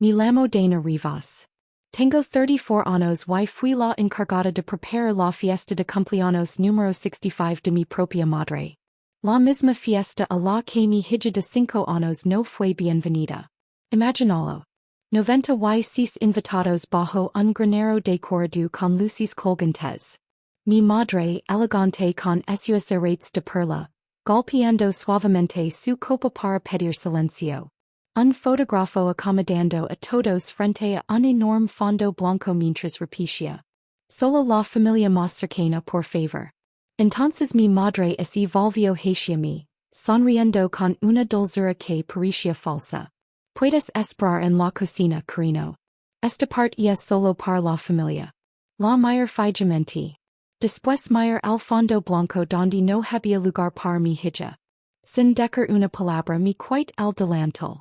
Me llamo Dana Rivas. Tengo 34 años y fui la encargada de preparar la fiesta de cumpleaños número 65 de mi propia madre. La misma fiesta a la que mi hija de 5 años no fue bienvenida. Imagínalo.Noventa y seis invitados bajo un granero decorado con luces colgantes. Mi madre, elegante con sus aretes de perla, golpeando suavemente su copa para pedir silencio. Un fotógrafo acomodando a todos frente a un enorme fondo blanco mientras repetía. Solo la familia más cercana por favor. Entonces mi madre se volvió hacia mí, sonriendo con una dulzura que parecía falsa. Puedes esperar en la cocina, cariño. Esta parte es solo para la familia. La mayor fiamente. Después mirar al fondo blanco donde no había lugar para mi hija. Sin decir una palabra me quite el delantal.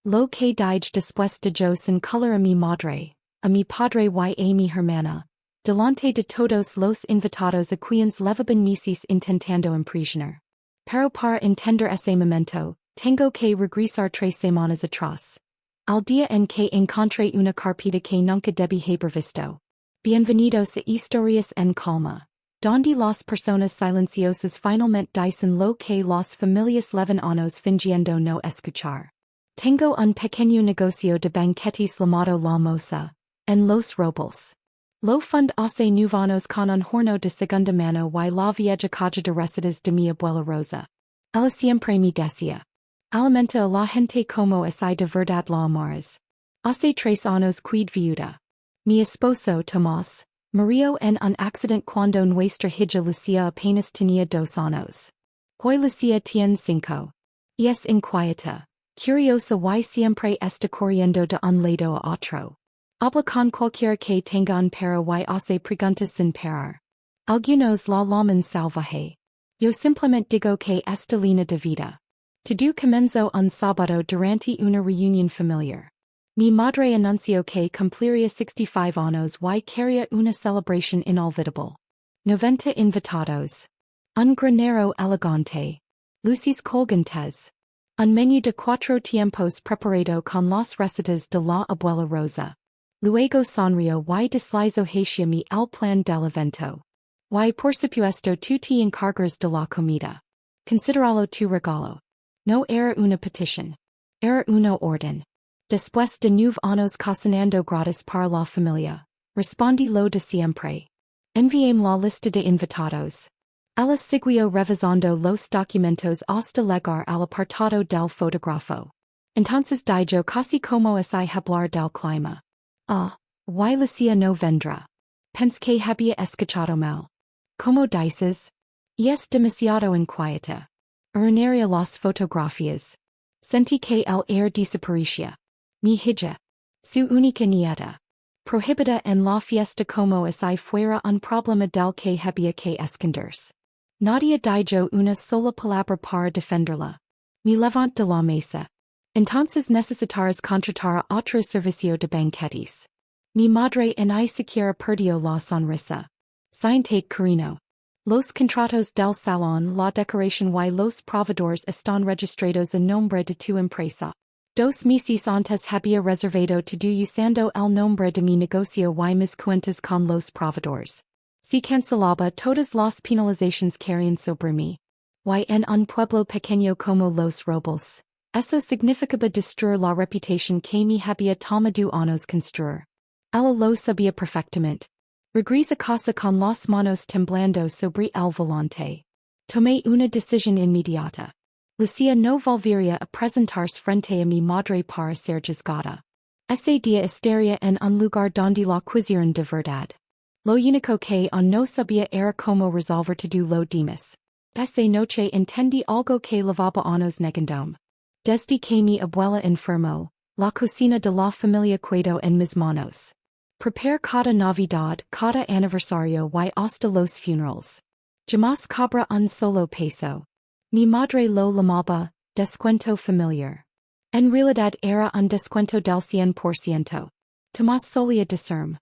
Lo que dije después de yo sin color a mi madre, a mi padre y a mi hermana, delante de todos los invitados a quienes levaban meses intentando impresionar. Pero para entender ese momento, tengo que regresar 3 semanas atrás. Al día en que encontré una carpeta que nunca debí haber visto. Bienvenidos a historias en calma, donde las personas silenciosas finalmente dicen lo que las familias llevan años fingiendo no escuchar. Tengo un pequeño negocio de banquetes llamado La Moza, en Los Robles. Lo fund hace 9 años con un horno de segunda mano y la vieja caja de recetas de mi abuela Rosa. Ella siempre me decía. Alimenta a la gente como si de verdad la amaras. Hace 3 años quid viuda. Mi esposo Tomás murió en un accidente cuando nuestra hija Lucia apenas tenía 2 años. Hoy Lucia tiene 5. Y es inquieta, curiosa y siempre está corriendo de un lado a otro. Habla con cualquiera que tenga un pero y hace preguntas sin parar. Algunos la llaman salvaje. Yo simplemente digo que esta línea de vida. Todo comenzó un sábado durante una reunión familiar. Mi madre anunció que cumpliría 65 años y quería una celebración inolvidable. 90 invitados. Un granero elegante. Luces colgantes. Un menú de 4 tiempos preparado con las recetas de la abuela Rosa. Luego sonrió y deslizó hacia mí el plan del evento. Y por supuesto tú te encargas de la comida. Consideralo tu regalo. No era una petición. Era una orden. Después de 9 años cocinando gratis para la familia, respondí lo de siempre. Enviéme la lista de invitados. Ella siguió revisando los documentos hasta llegar al apartado del fotógrafo. Entonces dijo casi como si hablar del clima. Y Lucia no vendrá. Pensé que había escuchado mal. Como dices? Y es demasiado inquieta. Urinaria las fotografías. Sentí que el air desaparecía. Mi hija. Su única nieta. Prohibida en la fiesta como si fuera un problema del que había que esconderse. Nadie dijo una sola palabra para defenderla. Me levanté de la mesa. Entonces necesitarás contratar a otro servicio de banquetes. Mi madre ni siquiera perdió la sonrisa. Sin take cariño. Los contratos del salón, la decoración y los proveedores están registrados en nombre de tu empresa. 2 meses antes había reservado todo usando el nombre de mi negocio y mis cuentas con los proveedores. Si cancelaba todas las penalizaciones caían sobre mí. Y en un pueblo pequeño como Los Robles. Eso significaba destruir la reputación que me había tomado años construir. Ella lo sabía perfectamente. Regresé a casa con las manos temblando sobre el volante. Tomé una decisión inmediata. Lucia no volvería a presentarse frente a mi madre para ser juzgada. Ese día estaría en un lugar donde la quisieran de verdad. Lo único que aún no sabía era cómo resolver todo lo demás. Esa noche entendí algo que llevaba años negandome. Desde que mi abuela enfermó, la cocina de la familia quedó en mis manos. Prepare cada Navidad, cada aniversario y hasta los funerales. Jamás cobra un solo peso. Mi madre lo llamaba descuento familiar. En realidad era un descuento del 100%. Tomás solía decirme.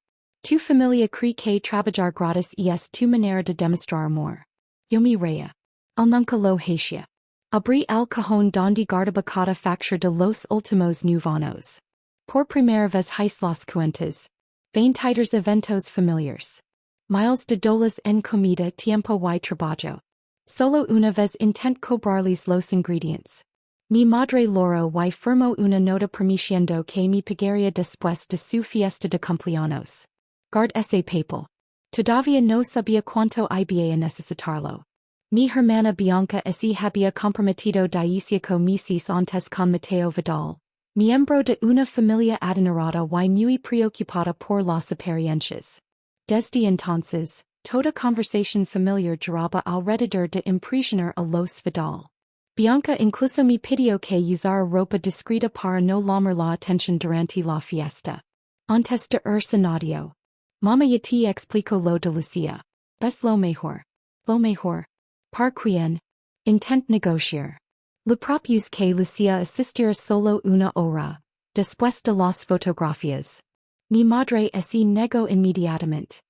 Tu familia cree que trabajar gratis es tu manera de demostrar amor. Yo me reía. Él nunca lo hacía. Abrí el cajón donde guardaba cada factura de los últimos 9 años. Por primera vez hais las cuentas. 20 eventos familiares. Miles de dólares en comida tiempo y trabajo. Solo una vez intent cobrarles los ingredients. Mi madre loro y firmó una nota prometiendo que me pagaría después de su fiesta de cumpleaños. Guard ese papel. Todavía no sabía cuánto iba a necesitarlo. Mi hermana Bianca se había comprometido 18 meses antes con Mateo Vidal, miembro de una familia adinerada y muy preocupada por las apariencias. Desde entonces, toda conversación familiar giraba alrededor de impresionar a los Vidal. Bianca incluso me pidió que usara ropa discreta para no llamar la atención durante la fiesta. Antes de cenario. Mama ya te explicó lo de Lucia. Es lo mejor. Lo mejor. Par quien. Intent negociar. Lo propios que Lucia asistirá solo una hora, después de las fotografías. Mi madre se negó inmediatamente.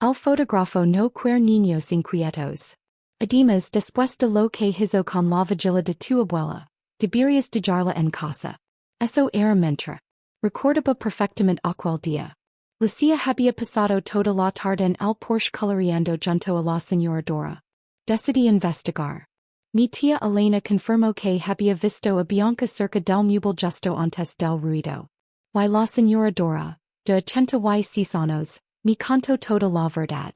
El fotógrafo no quiere niños inquietos. Además después de lo que hizo con la vigilia de tu abuela, deberías dejarla en casa. Eso era mentira. Recordaba perfectamente aquel día. Lucia había pasado toda la tarde en el porche coloreando junto a la señora Dora. Decidí investigar. Mi tía Elena confirmó que había visto a Bianca cerca del mueble justo antes del ruido. Y la señora Dora, de 86 años, me contó toda la verdad.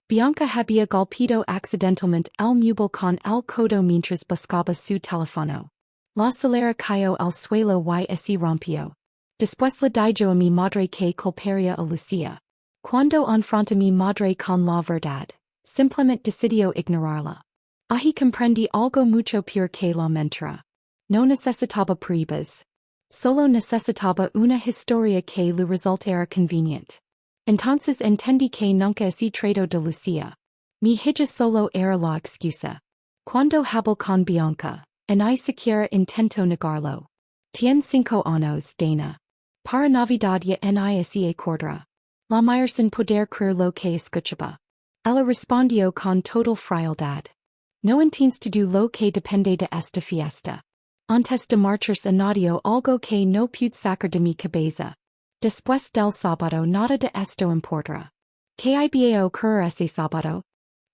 Bianca había golpeado accidentalmente el mueble con el codo mientras buscaba su teléfono. La solera cayó al suelo y se rompió. Después le dijo a mi madre que culparía a Lucia. Cuando enfrenta mi madre con la verdad, simplemente decidió ignorarla. Ahí comprendí algo mucho peor que la mentira. No necesitaba pruebas. Solo necesitaba una historia que le resultara conveniente. Entonces entendí que nunca se trató de Lucia. Mi hija solo era la excusa. Cuando habló con Bianca, ni siquiera intentó negarlo. Tien 5 años, Dana. Para Navidad ya ni se acordara. La mayor sin poder creer lo que escuchaba. Ella respondió con total frialdad. No entiendes todo lo que depende de esta fiesta. Antes de marcharse añadió algo que no pude sacar de mi cabeza. Después del sábado nada de esto importa. ¿Qué iba a ocurrir ese sábado?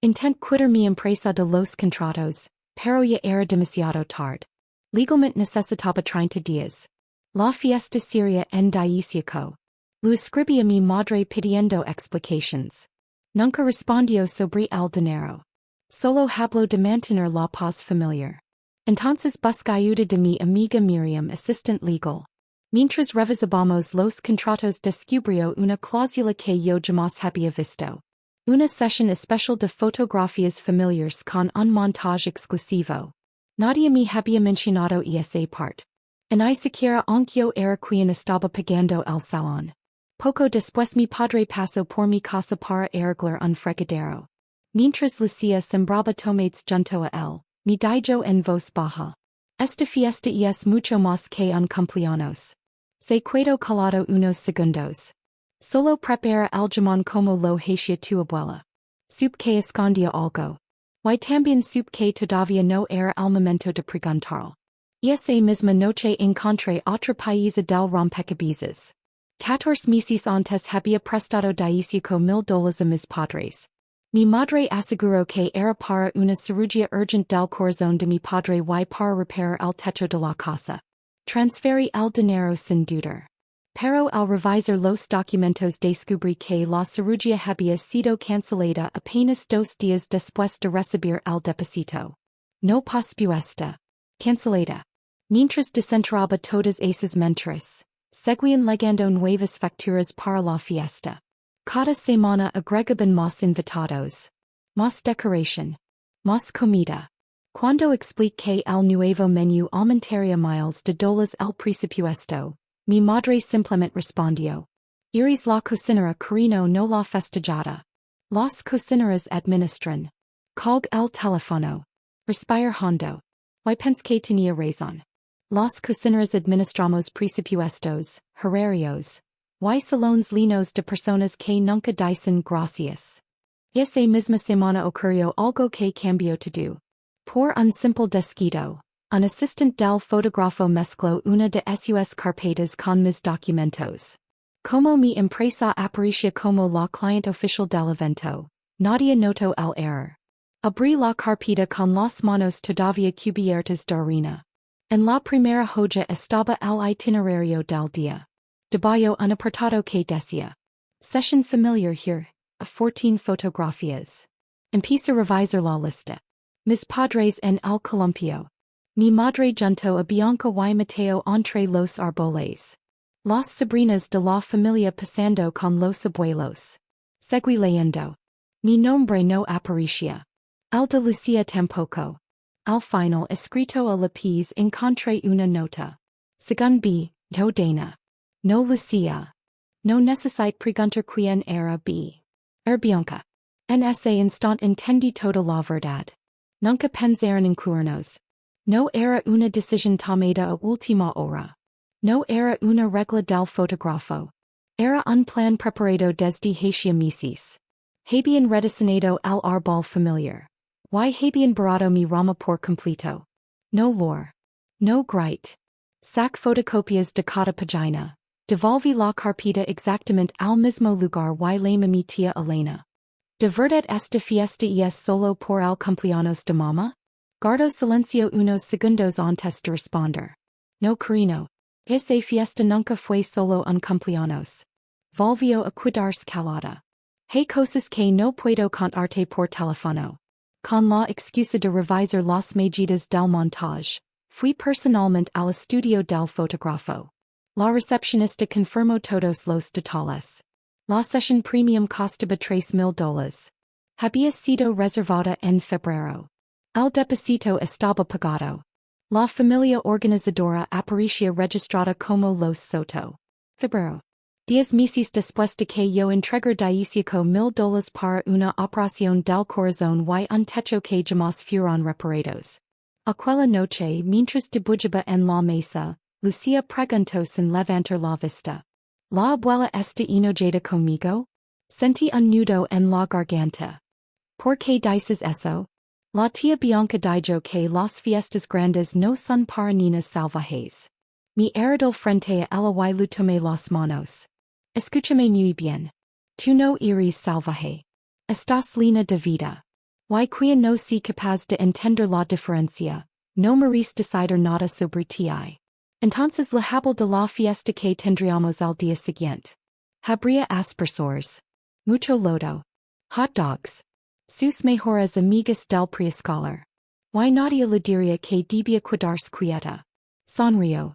Intent quitar mi empresa de los contratos, pero ya era demasiado tarde. Legalmente necesitaba 30 días. La fiesta sería en 18. Lo escribí a mi madre pidiendo explications. Nunca respondió sobre el dinero. Solo habló de mantener la paz familiar. Entonces busca ayuda de mi amiga Miriam, assistant legal. Mientras revisábamos los contratos descubrió una cláusula que yo jamás había visto. Una sesión especial de fotografías familiares con un montaje exclusivo. Nadie me había mencionado esa parte. Ni siquiera aunque era quien estaba pagando el salón. Poco después mi padre pasó por mi casa para arreglar un fregadero. Mientras Lucia sembraba tomates junto a él, me dijo en voz baja. Esta fiesta es mucho más que un cumpleaños. Se quedó calado unos segundos. Solo prepara el jamón como lo hacía tu abuela. Supe que escondía algo. Y también supe que todavía no era el momento de preguntarlo. Esa misma noche encontré otra pieza del rompecabezas. 14 meses antes había prestado $18,000 a mis padres. Mi madre aseguró que era para una cirugía urgente del corazón de mi padre y para reparar el techo de la casa. Transferí el dinero sin dudar. Pero al revisar los documentos descubrí que la cirugía había sido cancelada apenas 2 días después de recibir el depósito. No pasó esta. Cancelada. Mientras desenterraba todas esas mentiras, seguían llegando nuevas facturas para la fiesta. Cada semana agregaban más invitados. Más decoración. Más comida. Cuando expliqué el nuevo menú aumentaría miles de dólares el presupuesto, mi madre simplemente respondió. Iris la cocinera carino no la festejada. Las cocineras administran. Colg el teléfono. Respire hondo. Y pensé que tenía razón. Las cocineras administramos presupuestos, horarios, y salones llenos de personas que nunca dicen gracias. Esa misma semana ocurrió algo que cambió todo. Por un simple descuido, Un assistant del fotografo mezcló una de sus carpetas con mis documentos. Como mi empresa aparecía como la client oficial del evento, nadie notó el error. Abrí la carpeta con las manos todavía cubiertas de arena. En la primera hoja estaba el itinerario del día. Debajo un apartado que decía: Session familiar here, a 14 fotografías. Empieza a revisar la lista. Mis padres en el columpio. Mi madre junto a Bianca y Mateo entre los árboles. Las sobrinas de la familia pasando con los abuelos. Seguí leyendo. Mi nombre no aparecía. El de Lucía tampoco. Al final escrito a lápiz encontré una nota. Según B, no Dana. No Lucía. No necesito preguntar quién era B. Bianca. En ese instant entendí toda la verdad. Nunca pensaron incluirnos. No era una decisión tomada a última hora. No era una regla del fotógrafo. Era un plan preparado desde hacia meses. Habían rediseñado el árbol familiar. Y habían borrado mi rama por completo. No lore. No grite. Sac fotocopias de cada página. Devolví la carpeta exactamente al mismo lugar y llamé mi tía Elena. ¿De verdad esta fiesta es solo por el cumpleaños de mamá? Guardo silencio unos segundos antes de responder. No cariño. Esa fiesta nunca fue solo un cumpleaños. Volvió a quedarse calada. Hay cosas que no puedo contarte por teléfono. Con la excusa de revisar las medidas del montaje, fui personalmente al estudio del fotógrafo. La recepcionista confirmó todos los detalles. La sesión premium costaba $3,000. Había sido reservada en febrero. El depósito estaba pagado. La familia organizadora aparecía registrada como Los Soto. Febrero. 10 meses después de que yo entregar $18,000 para una operación del corazón y un techo que jamás fueron reparados. Aquella noche, mientras dibujaba en la mesa, Lucía preguntó sin levantar la vista. ¿La abuela está enojada conmigo? Sentí un nudo en la garganta. ¿Por qué dices eso? La tía Bianca dijo que las fiestas grandes no son para niñas salvajes. Mi heredó frente a ella y le tomé las manos. Escúchame muy bien. Tú no eres salvaje. Estás llena de vida. Y quien no sea capaz de entender la diferencia, no merece decidir nada sobre ti. Entonces la habla de la fiesta que tendríamos al día siguiente. Habría aspersores. Mucho lodo. Hot dogs. Sus mejores amigas del preescolar. Y nadie le diría que debía quedarse quieta. Sonrió.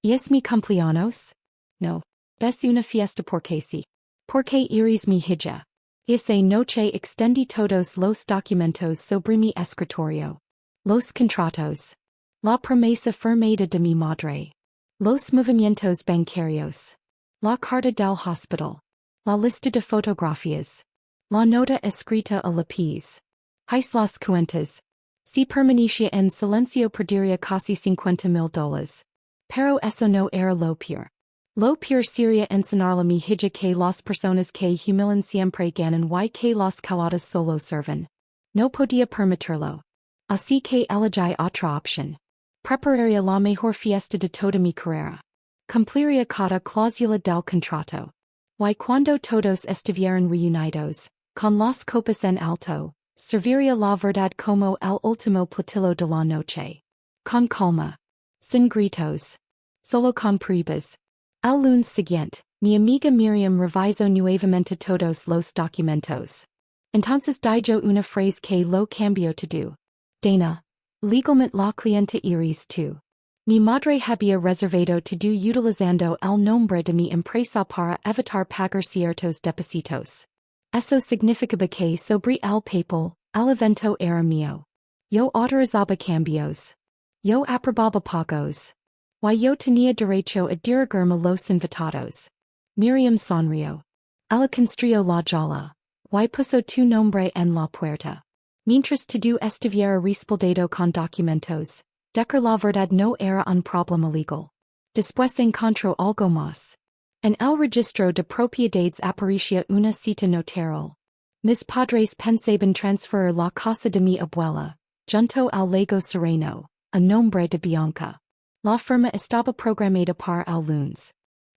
¿Y es mi cumpleaños? No. Es una fiesta porque sí. Porque eres mi hija. Esa noche extendí todos los documentos sobre mi escritorio. Los contratos. La promesa firmada de mi madre. Los movimientos bancarios. La carta del hospital. La lista de fotografías. La nota escrita a lápiz. Hice las cuentas. Si permanecía en silencio perdería casi $50,000. Pero eso no era lo peor. Lo peor sería enseñarle a mi hija que las personas que humillan siempre ganan y que las calladas solo sirven. No podía permitirlo. Así que elegí otra opción. Prepararía la mejor fiesta de toda mi carrera. Cumpliría cada cláusula del contrato. Y cuando todos estuvieran reunidos, con las copas en alto, serviría la verdad como el último platillo de la noche. Con calma. Sin gritos. Solo con pruebas. El lunes siguiente, mi amiga Miriam revisó nuevamente todos los documentos. Entonces dijo una frase que lo cambió todo. Dana, legalmente la clienta eres tú. Mi madre había reservado todo utilizando el nombre de mi empresa para evitar pagar ciertos depósitos. Eso significaba que sobre el papel, el evento era mío. Yo autorizaba cambios. Yo aprobaba pagos. Y yo tenía derecho a dirigirme los invitados. Miriam sonrió. Ella construyó la jala. Y puso tu nombre en la puerta. Mientras todo estuviera respaldado con documentos, decir la verdad no era un problema legal. Después encontró algo más. En el registro de propiedades aparecía una cita notarial. Mis padres pensaban transferir la casa de mi abuela, junto al lago Sereno, a nombre de Bianca. La firma estaba programada para el lunes.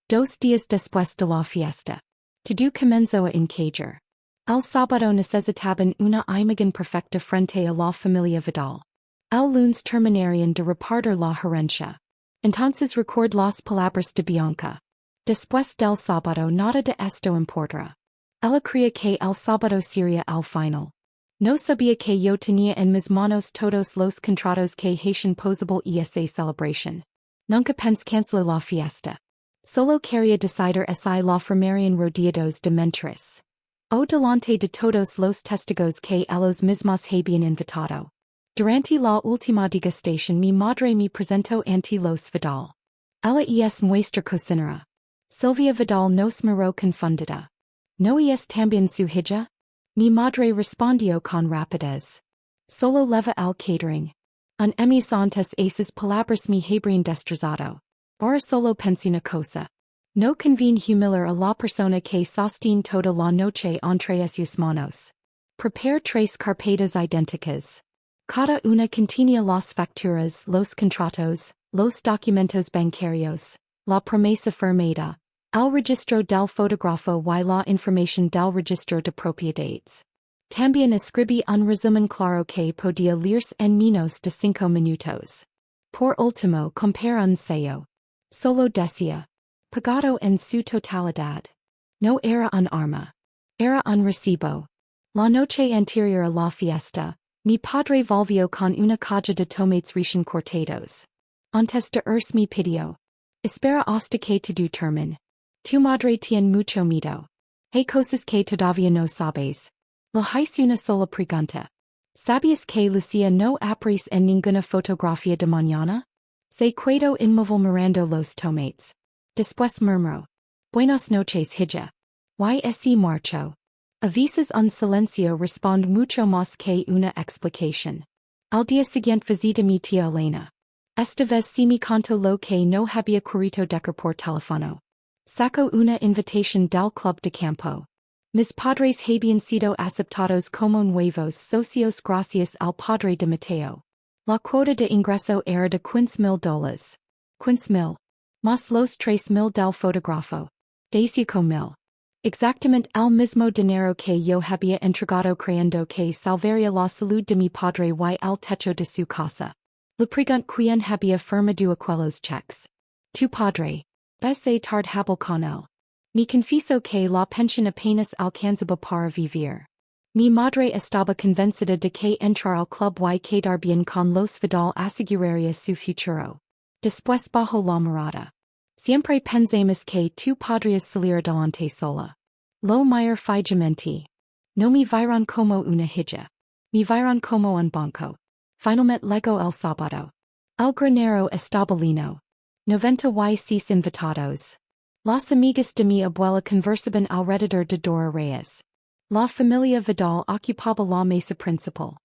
2 días después de la fiesta. Todo comenzó a encajar. El sábado necesitaban una imagen perfecta frente a la familia Vidal. El lunes terminarían de repartir la herencia. Entonces record las palabras de Bianca. Después del sábado nada de esto importa. Ella creía que el sábado sería el final. No sabía que yo tenía en mis manos todos los contratos que hacían posible esa celebración. Nunca pensé cancelar la fiesta. Solo quería decidir si la formarían rodeados de mentiras. O delante de todos los testigos que ellos mismos habían invitado. Durante la última degustación mi madre me presentó ante los Vidal. Ella es nuestra cocinera. Silvia Vidal nos miró confundida. ¿No es también su hija? Mi madre respondió con rapidez. Solo leva el catering. En mis antes esas palabras me habrían destrozado. Ahora solo pensé una cosa. No conviene humillar a la persona que sostiene toda la noche entre sus manos. Prepare 3 carpetas idénticas. Cada una contenía las facturas, los contratos, los documentos bancarios, la promesa firmada, el registro del fotógrafo y la información del registro de propiedades. También escribí un resumen claro que podía leerse en menos de 5 minutos. Por último, compare un sello. Solo decía. Pagado en su totalidad. No era un arma. Era un recibo. La noche anterior a la fiesta, mi padre volvió con una caja de tomates recién cortados. Antes de irse me pidió. Espera hasta que todo termine. Tu madre tiene mucho miedo. Hay cosas que todavía no sabes. Lo hice una sola pregunta. ¿Sabías que Lucía no aparece en ninguna fotografía de mañana? Se quedó inmóvil mirando los tomates. Después murmuró. Buenas noches, hija. Y así marchó. A veces un silencio responde mucho más que una explicación. Al día siguiente visité mi tía Elena. Esta vez sí me contó lo que no había querido decir por teléfono. Sacó una invitación del club de campo. Mis padres habían sido aceptados como nuevos socios gracias al padre de Mateo. La cuota de ingreso era de $15,000. 15,000. Más los 3,000 del fotógrafo. 18,000. Exactamente el mismo dinero que yo había entregado creyendo que salvaría la salud de mi padre y el techo de su casa. Le pregunté quién había firmado aquellos cheques. Tu padre. Besé tardable con él. Me confieso que la pensión apenas alcanzaba para vivir. Mi madre estaba convencida de que entrar al club y quedar bien con los Vidal aseguraría su futuro. Después bajo la mirada. Siempre pensamos que tu podrías salir adelante sola. Lo mejor fijamente. No me vieron como una hija. Me vieron como un banco. Finalmente llegó el sábado. El granero estaba lleno. 96 invitados. Las amigas de mi abuela conversaban alrededor de Dora Reyes. La familia Vidal ocupaba la mesa principal.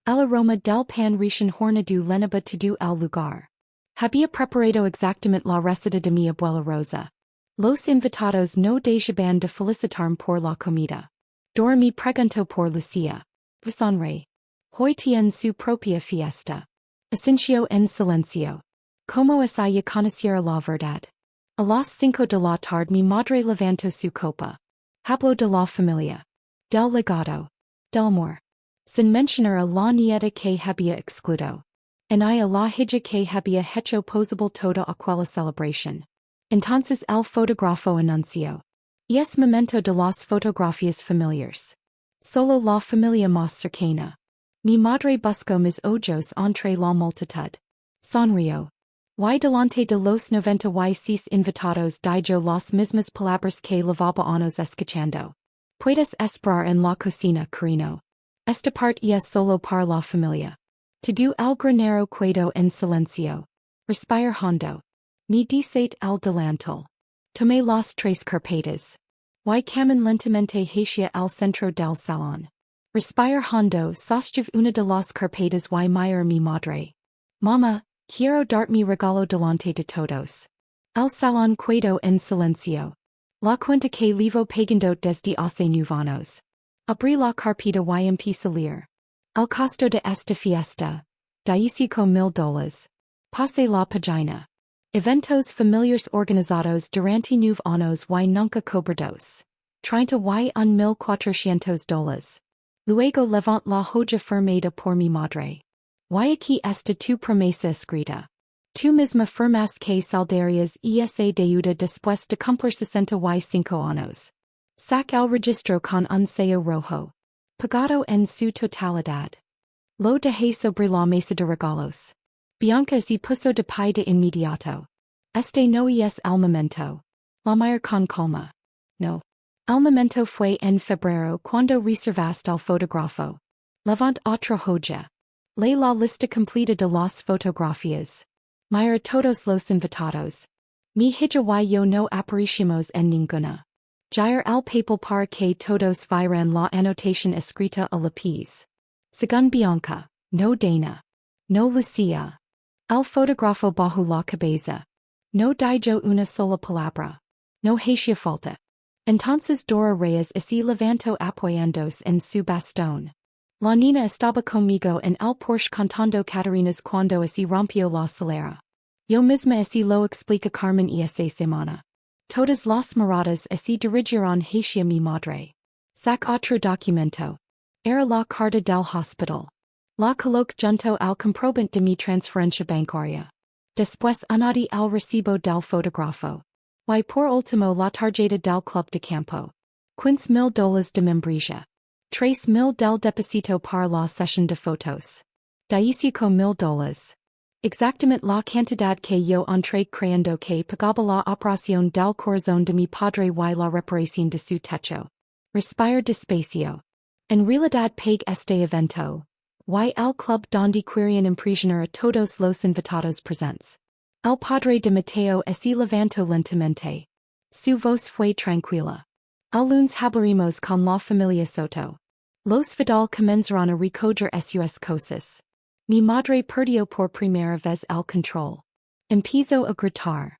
El aroma del pan recién horneado llenaba todo el lugar. Había preparado exactamente la receta de mi abuela Rosa. Los invitados no dejaban de felicitarme por la comida. Dora me preguntó por Lucía. Sonreí. Hoy tiene su propia fiesta. Asintió en silencio. Como es ella conociera la verdad. A las 5 de la tarde mi madre levantó su copa. Habló de la familia. Del legado. Del amor. Sin mencionar a la nieta que había excluido. En ella la hija que había hecho posible toda aquella celebración. Entonces el fotógrafo anunció. Es momento de las fotografías familiares. Solo la familia más cercana. Mi madre buscó mis ojos entre la multitud. Sonrió. Y delante de los 96 invitados dijo las mismas palabras que llevaba años escuchando. Puedes esperar en la cocina, cariño. Esta parte es solo para la familia. Todo el granero quedó en silencio. Respire hondo. Me dice el delantal. Tomé las 3 carpetas. Y camin lentamente hacia el centro del salón. Respire hondo, sostuve una de las carpetas y miré mi madre. Mamá. Quiero dar mi regalo delante de todos. El salón quedó en silencio. La cuenta que llevo pagando desde hace 9 años. Abrí la carpeta y empecé a leer. El costo de esta fiesta. $10,000. Pase la pagina. Eventos familiares organizados durante 9 años y nunca cobrados. 30,000 $400. Luego levant la hoja firmada por mi madre. Y aquí está tu promesa escrita. Tú misma firmas que saldarías esa deuda después de cumplir 65 años. Sac al registro con un sello rojo. Pagado en su totalidad. Lo dejé sobre la mesa de regalos. Bianca y puso de pie de inmediato. Este no es el momento. La mayor con calma. No. El momento fue en febrero cuando reservaste al fotógrafo. Levant otra hoja. Lee la lista completa de las fotografías. Mira todos los invitados. Mi hija y yo no aparecimos en ninguna. Jair el papel para que todos vieran la anotación escrita a lápiz. Según Bianca, no Dana. No Lucia. El fotógrafo bajo la cabeza. No dijo una sola palabra. No hacía falta. Entonces Dora Reyes así levantó apoyándose en su bastón. La niña estaba conmigo en el Porsche contando Catarinas cuando así rompió la solera. Yo misma así lo explica Carmen esa semana. Todas las miradas así dirigieron hacia mi madre. Sac otro documento. Era la carta del hospital. La coloque junto al comprobante de mi transferencia bancaria. Después añadí el recibo del fotógrafo. Y por último la tarjeta del club de campo. $15,000 de membresía. $3,000 del depósito para la sesión de fotos. $15,000. Exactamente la cantidad que yo entré creyendo que pagaba la operación del corazón de mi padre y la reparación de su techo. Respire despacio. En realidad pague este evento. Y el club donde querían impresionar a todos los invitados presentes. El padre de Mateo así levantó lentamente. Su voz fue tranquila. El lunes hablaremos con la familia Soto. Los Vidal comenzarán a recoger sus cosas. Mi madre perdió por primera vez el control. Empezó a gritar.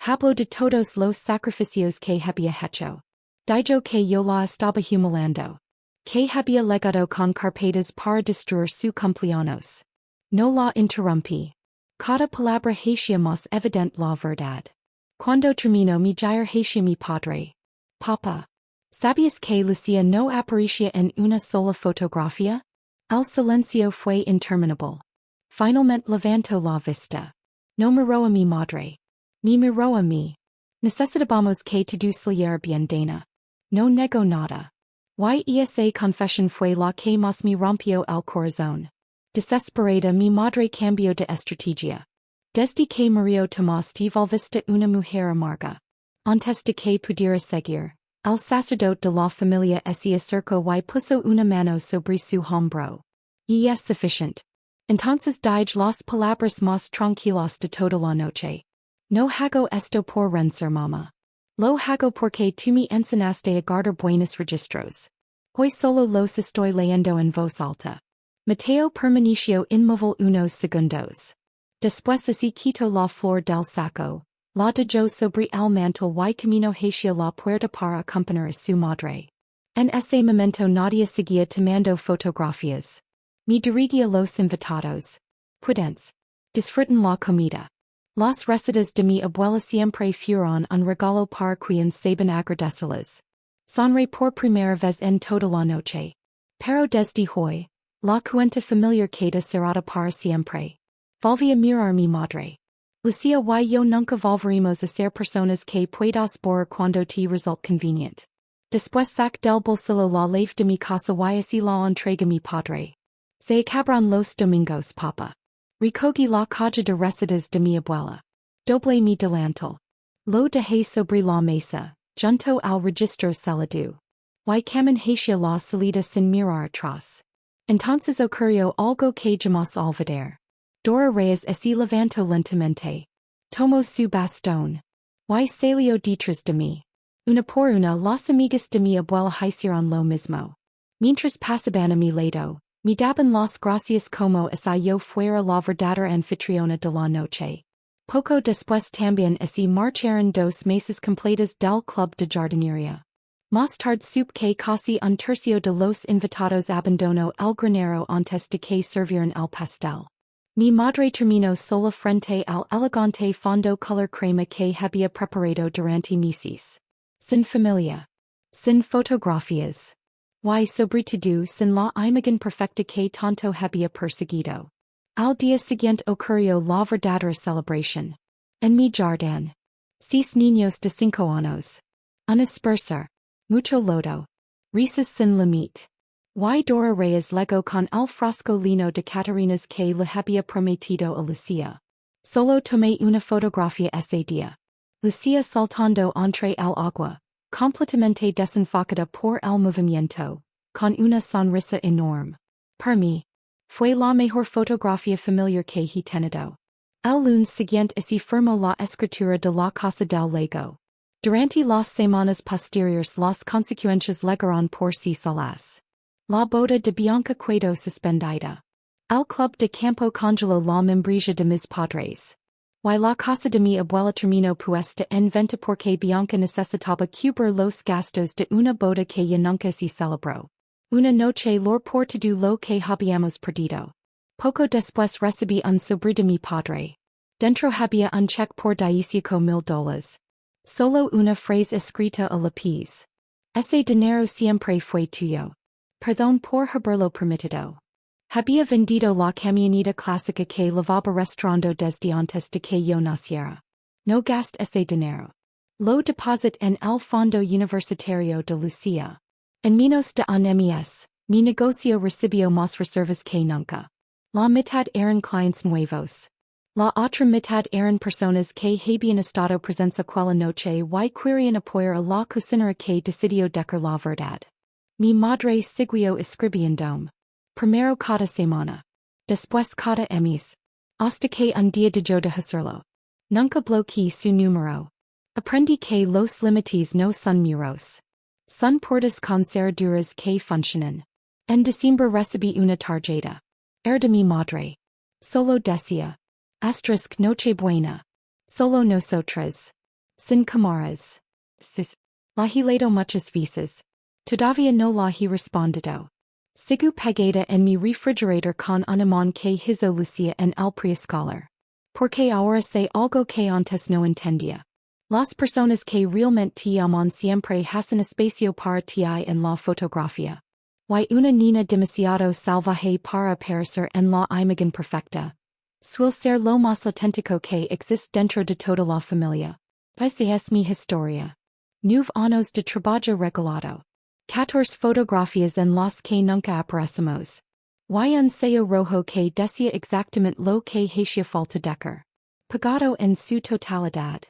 Habló de todos los sacrificios que había hecho. Dijo que yo la estaba humillando. Que había legado con carpetas para destruir su cumpleaños. No la interrumpí. Cada palabra hacía más evidente la verdad. Cuando terminó mi jair hacia mi padre. Papa. ¿Sabías que Lucia no aparecía en una sola fotografía? El silencio fue interminable. Finalmente levantó la vista. No miró a mi madre. Me miró a mí. Necesitábamos que todo saliera bien, Dana. No negó nada. Y esa confesión fue la que más me rompió el corazón. Desesperada mi madre cambió de estrategia. Desde que murió Tomás te volviste una mujer amarga. Antes de que pudiera seguir, el sacerdote de la familia se acercó y puso una mano sobre su hombro. Y es suficiente. Entonces dije las palabras más tranquilas de toda la noche. No hago esto por rencer mamá. Lo hago porque tú me enseñaste a guardar buenos registros. Hoy solo los estoy leyendo en voz alta. Mateo permaneció inmóvil unos segundos. Después así quitó la flor del saco, la dejó sobre el mantel y camino hacia la puerta para acompañar a su madre. En ese momento nadie seguía tomando fotografías. Me dirigí a los invitados. Pueden disfruten la comida. Las recetas de mi abuela siempre fueron un regalo para quienes saben agradecerlas. Sonreí por primera vez en toda la noche. Pero desde hoy, la cuenta familiar queda cerrada para siempre. Volví a mirar mi madre. Lucia y yo nunca volveremos a ser personas que puedas borrar cuando te resulte convenient. Después sac del bolsillo la llave de mi casa y así la entrega mi padre. Se acabaron los domingos, papa. Recogí la caja de recetas de mi abuela. Doble mi delantal. Lo dejé sobre la mesa, junto al registro salado. Y camin hacia la salida sin mirar atrás. Entonces ocurrió algo que jamás olvidar. Dora Reyes así levantó lentamente. Tomó su bastón. Y salió detrás de mí. Una por una las amigas de mi abuela hicieron lo mismo. Mientras pasaban a mi lado, me daban las gracias como si yo fuera la verdadera anfitriona de la noche. Poco después también así marcharon 2 mesas completas del club de jardinería. Más tarde supe que casi un tercio de los invitados abandonó el granero antes de que sirvieran el pastel. Mi madre termino sola frente al elegante fondo color crema que había preparado durante meses. Sin familia. Sin fotografías. Y sobre todo sin la imagen perfecta que tanto había perseguido. Al día siguiente ocurrió la verdadera celebración. En mi jardín. 6 niños de 5 años. Un dispersar. Mucho lodo. Risas sin límite. Y Dora Reyes legó con el frasco lino de Catarinas que le había prometido a Lucia. Solo tomé una fotografía ese día. Lucia saltando entre el agua, completamente desenfocada por el movimiento, con una sonrisa enorme. Para mí, fue la mejor fotografía familiar que he tenido. El lunes siguiente así firmó la escritura de la Casa del Lago. Durante las semanas posteriores las consecuencias llegaron por sí solas. La boda de Bianca quedó suspendida. El club de campo congeló la membresía de mis padres. Y la casa de mi abuela terminó puesta en venta porque Bianca necesitaba cubrir los gastos de una boda que ya nunca se celebró. Una noche lor por todo lo que habíamos perdido. Poco después recibí un sobre de mi padre. Dentro había un cheque por $10,000. Solo una frase escrita a lápiz. Ese dinero siempre fue tuyo. Perdón por haberlo permitido. Había vendido la camioneta clásica que lavaba restaurando desde antes de que yo naciera. No gasté ese dinero. Lo deposité en el fondo universitario de Lucia. En menos de un mes, mi negocio recibió más reservas que nunca. La mitad eran clientes nuevos. La otra mitad eran personas que habían estado presentes aquella noche y querían apoyar a la cocinera que decidió decir la verdad. Mi madre siguió escribiendo. Primero cada semana. Después cada mes. Hasta que un día dejó de hacerlo. Nunca bloqueé su número. Aprendí que los límites no son muros. Son puertas con cerraduras que funcionan. En diciembre recibí una tarjeta. Era de mi madre. Solo decía. Asterisk Nochebuena. Solo nosotras. Sin cámaras. La he leído muchas veces. Todavía no la he respondido. Sigo pegada en mi refrigerator con un imán que hizo Lucia en el preescolar. Porque ahora sé algo que antes no entendía. Las personas que realmente aman siempre hacen espacio para ti en la fotografía. Y una niña demasiado salvaje para aparecer en la imagen perfecta. Suele ser lo más auténtico que existe dentro de toda la familia. Esa es mi historia. 9 años de trabajo regalado. 14 fotografías en las que nunca aparecemos. Y un sello rojo que decía exactamente lo que hacía falta decir. Pagado en su totalidad.